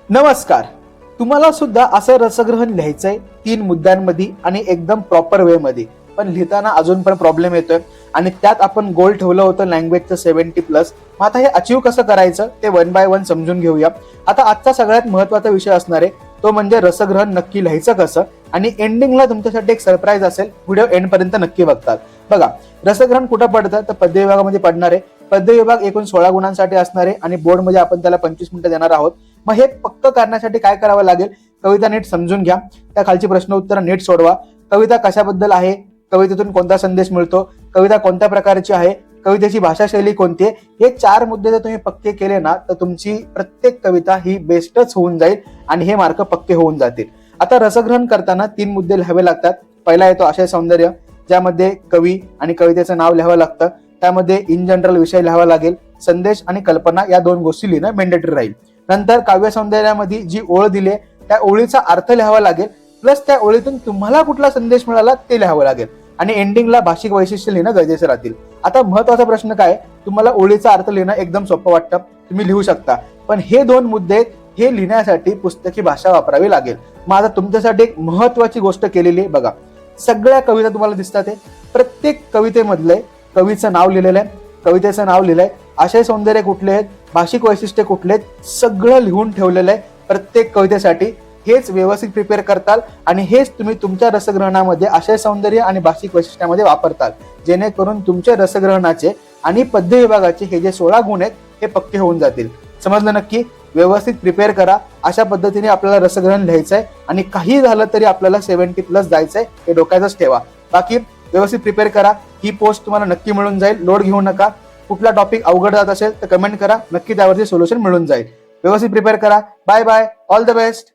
नमस्कार. तुम्हाला सुद्धा असं रसग्रहण लिहायचंय 3 मुद्द्यांमध्ये आणि एकदम प्रॉपर वे मध्ये, पण लिहिताना अजून पण प्रॉब्लेम येतोय आणि त्यात आपण गोल ठेवलं होतं लँग्वेजचं 70+. मग आता हे अचीव कसं करायचं ते 1 बाय 1 समजून घेऊया. आता आजचा सगळ्यात महत्त्वाचा विषय असणार आहे तो म्हणजे रसग्रहण नक्की लिहायचं कसं, आणि एंडिंगला तुमच्यासाठी एक सरप्राईज असेल. व्हिडिओ एंड पर्यंत नक्की बघतात. बघा, रसग्रहण कुठं पडतं तर पद्य विभागामध्ये पडणार आहे. पद्य विभाग एकूण 16 गुणांसाठी असणार आहे आणि बोर्डमध्ये आपण त्याला 25 मिनिटं देणार आहोत. मग हे पक्क करण्यासाठी काय करावं लागेल, कविता नीट समजून घ्या, त्या खालची प्रश्न उत्तर नीट सोडवा. कविता कशाबद्दल आहे, कवितेतून कोणता संदेश मिळतो, कविता कोणत्या प्रकारची आहे, कवितेची भाषा शैली कोणती आहे, हे 4 मुद्दे जर तुम्ही पक्के केले ना तर तुमची प्रत्येक कविता ही बेस्टच होऊन जाईल आणि हे मार्क पक्के होऊन जातील. आता रसग्रहण करताना 3 मुद्दे लिहावे लागतात. पहिला येतो आशय सौंदर्य, ज्यामध्ये कवी आणि कवितेचं नाव लिहावं लागतं. त्यामध्ये इन जनरल विषय लिहावा लागेल. संदेश आणि कल्पना या 2 गोष्टी लिहिणं मॅन्डेटरी राहील. नंतर काव्य सौंदर्यामध्ये जी ओळ दिली त्या ओळीचा अर्थ लिहावा लागेल, प्लस त्या ओळीतून तुम्हाला कुठला संदेश मिळाला ते लिहावं लागेल. आणि एंडिंगला भाषिक वैशिष्ट्य लिहिणं गरजेचं राहतील. आता महत्वाचा प्रश्न काय, तुम्हाला ओळीचा अर्थ लिहिणं एकदम सोपं वाटतं, तुम्ही लिहू शकता, पण हे 2 मुद्दे हे लिहिण्यासाठी पुस्तकी भाषा वापरावी लागेल. मग आता तुमच्यासाठी एक महत्वाची गोष्ट केलेली आहे. बघा, सगळ्या कविता तुम्हाला दिसतात, प्रत्येक कवितेमधले कवीचं नाव लिहिलेलं आहे, कवितेचं नाव लिहिलंय, आशय सौंदर्य कुठले आहेत, भाषिक वैशिष्ट्य कुठले आहेत, सगळं लिहून ठेवलेलं आहे प्रत्येक कवितेसाठी. हेच व्यवस्थित प्रिपेअर करताल आणि हेच तुम्ही तुमच्या रसग्रहणामध्ये आशय सौंदर्य आणि भाषिक वैशिष्ट्यामध्ये वापरताल, जेणेकरून तुमच्या रसग्रहणाचे आणि पद्य विभागाचे हे जे 16 गुण आहेत हे पक्के होऊन जातील. समजलं नक्की? व्यवस्थित प्रिपेअर करा. अशा पद्धतीने आपल्याला रसग्रहण लिहायचंय आणि काही झालं तरी आपल्याला 70+ जायचंय, हे डोक्यातच ठेवा. बाकी व्यवस्थित प्रिपेअर करा. ही पोस्ट तुम्हाला नक्की मिळून जाईल, लोड घेऊ नका. कुठला टॉपिक अवघड जात असेल तर कमेंट करा, नक्की त्यावरती सोल्युशन मिळून जाईल. व्यवस्थित प्रिपेअर करा. Bye bye, all the best.